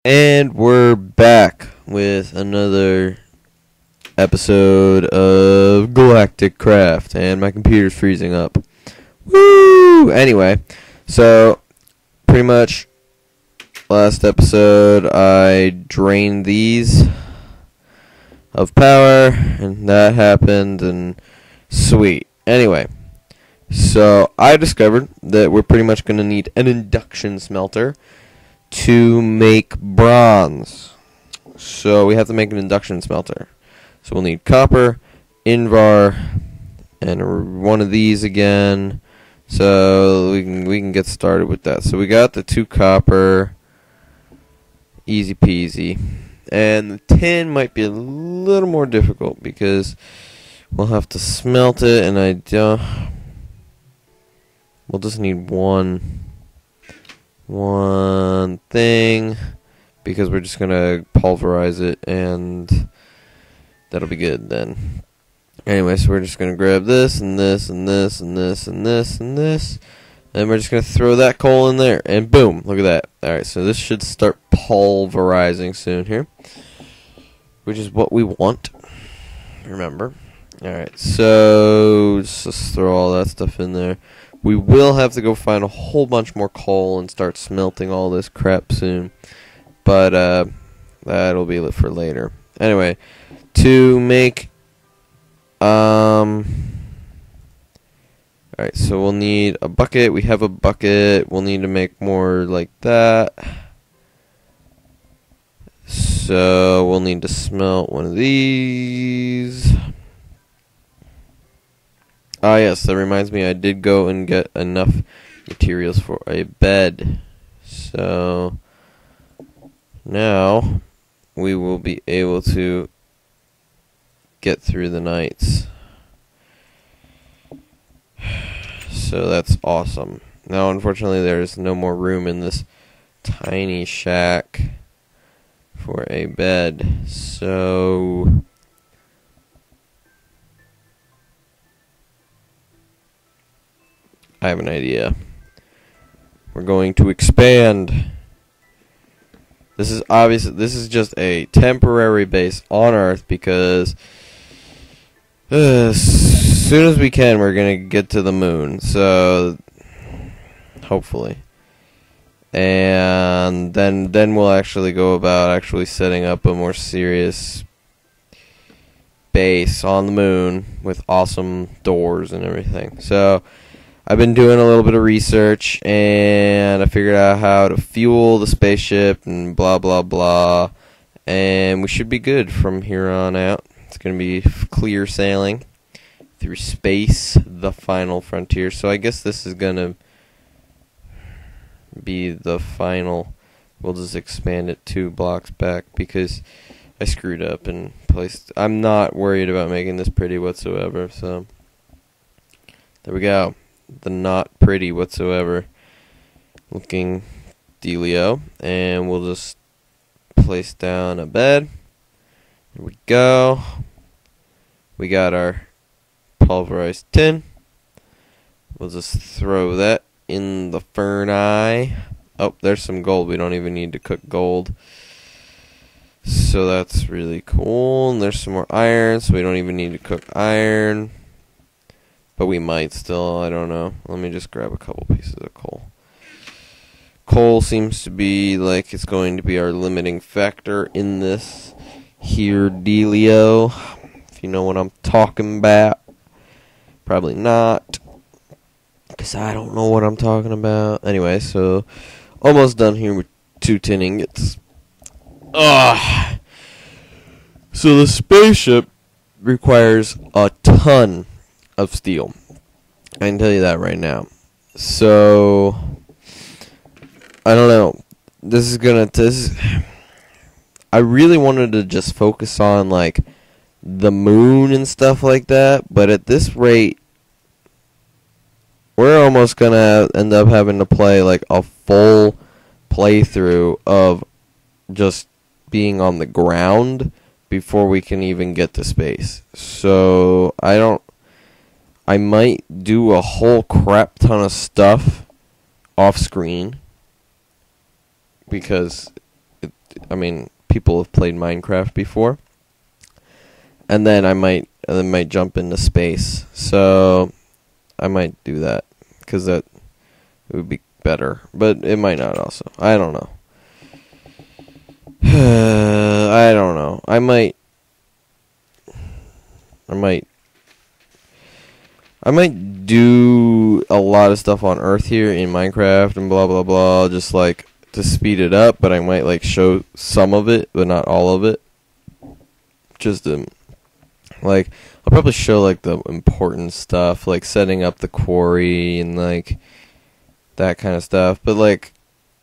And we're back with another episode of Galacticraft, and my computer's freezing up. Woo! Anyway, so pretty much last episode I drained these of power, and that happened, and sweet. Anyway, so I discovered that we're pretty much going to need an induction smelter to make bronze. So we have to make an induction smelter. So we'll need copper, Invar, and one of these again. So we can get started with that. So we got the 2 copper, easy peasy. And the tin might be a little more difficult because we'll have to smelt it, and we'll just need one thing because we're just gonna pulverize it, and that'll be good then. Anyway, so we're just gonna grab this and this and this and this and this and this, and we're just gonna throw that coal in there, and boom, look at that. Alright, so this should start pulverizing soon here, which is what we want, remember. Alright, so just throw all that stuff in there. We will have to go find a whole bunch more coal and start smelting all this crap soon, but that'll be for later. Anyway, to make alright, so we'll need a bucket. We have a bucket. We'll need to make more like that. So we'll need to smelt one of these. Ah, yes, that reminds me, I did go and get enough materials for a bed. So now we will be able to get through the nights. So that's awesome. Now, unfortunately, there's no more room in this tiny shack for a bed. So I have an idea. We're going to expand. This is just a temporary base on Earth because as soon as we can, we're going to get to the moon. So hopefully. And then we'll actually go about actually setting up a more serious base on the moon with awesome doors and everything. So I've been doing a little bit of research, and I figured out how to fuel the spaceship and blah, blah, blah. And we should be good from here on out. It's going to be clear sailing through space, the final frontier. So I guess this is going to be the final. We'll just expand it 2 blocks back because I screwed up and placed. I'm not worried about making this pretty whatsoever. So there we go. The not pretty whatsoever looking dealio, and we'll just place down a bed. Here we go. We got our pulverized tin. We'll just throw that in the furnace. Oh, there's some gold. We don't even need to cook gold, so that's really cool. And there's some more iron, so we don't even need to cook iron. But we might still, I don't know. Let me just grab a couple pieces of coal. Coal seems to be like it's going to be our limiting factor in this here dealio. If you know what I'm talking about. Probably not, because I don't know what I'm talking about. Anyway, so almost done here with 2 tin ingots. Ugh. So the spaceship requires a ton of steel. I can tell you that right now. So I don't know. I really wanted to just focus on like the moon and stuff like that, but at this rate we're almost gonna end up having to play like a full playthrough of just being on the ground before we can even get to space. So I might do a whole crap ton of stuff off screen because people have played Minecraft before, and then I might jump into space. So I might do that because that would be better, but it might not. Also, I don't know. I don't know. I might do a lot of stuff on Earth here in Minecraft and blah blah blah, just like to speed it up, but I might like show some of it, but not all of it. Just like I'll probably show like the important stuff, like setting up the quarry and like that kind of stuff. But like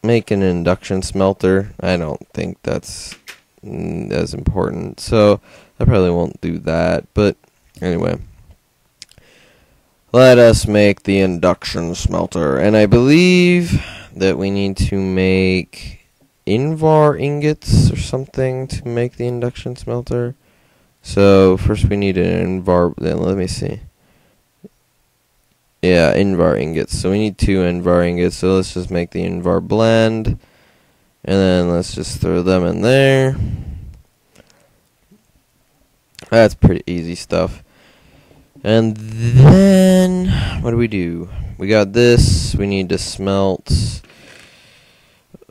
making an induction smelter, I don't think that's as important. So I probably won't do that. But anyway, let us make the induction smelter. And I believe that we need to make Invar ingots or something to make the induction smelter. So first we need an Invar, then let me see. Yeah, Invar ingots. So we need 2 Invar ingots. So let's just make the Invar blend. And then let's just throw them in there. That's pretty easy stuff. And then, what do? We got this. We need to smelt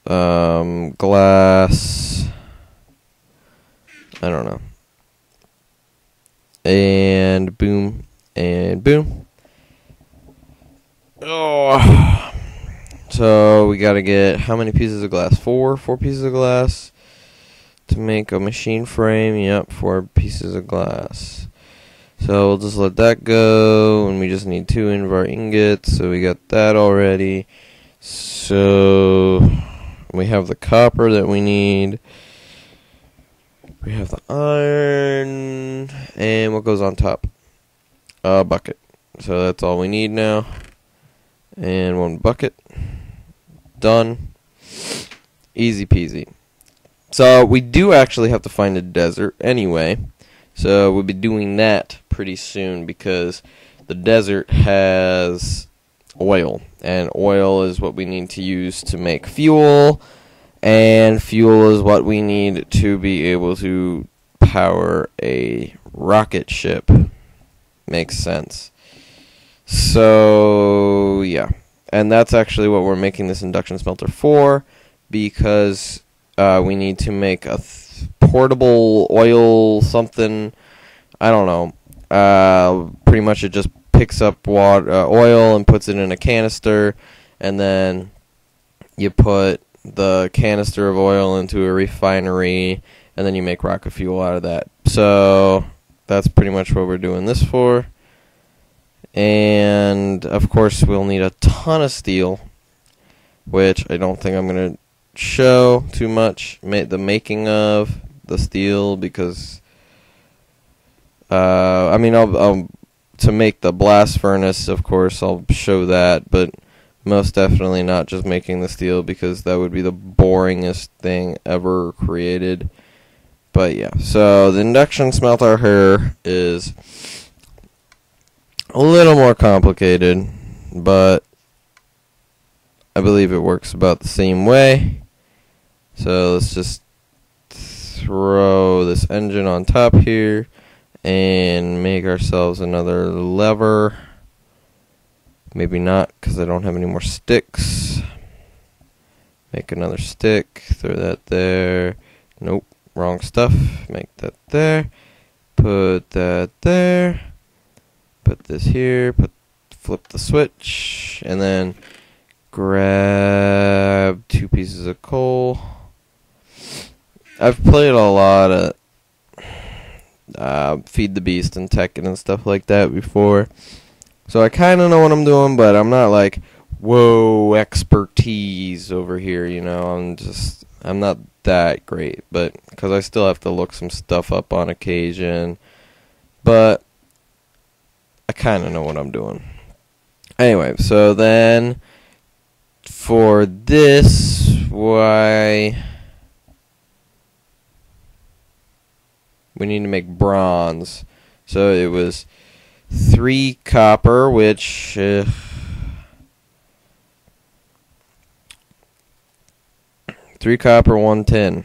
glass. I don't know. And boom. And boom. Oh. So we gotta get how many pieces of glass? 4 pieces of glass to make a machine frame. Yep, 4 pieces of glass. So we'll just let that go, and we just need 2 Invar ingots, so we got that already. So we have the copper that we need. We have the iron, and what goes on top? A bucket. So that's all we need now. And 1 bucket. Done. Easy peasy. So we do actually have to find a desert anyway. So we'll be doing that pretty soon because the desert has oil. And oil is what we need to use to make fuel. And fuel is what we need to be able to power a rocket ship. Makes sense. So, yeah. And that's actually what we're making this induction smelter for, because we need to make a portable oil something. I don't know. Pretty much it just picks up oil and puts it in a canister, and then you put the canister of oil into a refinery, and then you make rocket fuel out of that. So that's pretty much what we're doing this for. And of course we'll need a ton of steel, which I don't think I'm going to show too much the making of the steel, because I'll to make the blast furnace, of course I'll show that, but most definitely not just making the steel, because that would be the boringest thing ever created. But yeah, so the induction smelter here is a little more complicated, but I believe it works about the same way. So let's just throw this engine on top here and make ourselves another lever. Maybe not, because I don't have any more sticks. Make another stick, throw that there. Nope, wrong stuff. Make that there. Put that there. Put this here. Flip the switch, and then grab 2 pieces of coal. I've played a lot of Feed the Beast and Tekken and stuff like that before, so I kind of know what I'm doing, but I'm not like, whoa, expertise over here, you know. I'm not that great, but because I still have to look some stuff up on occasion, but I kind of know what I'm doing. Anyway, so then for this, we need to make bronze. So it was 3 copper, which 3 copper, 1 tin.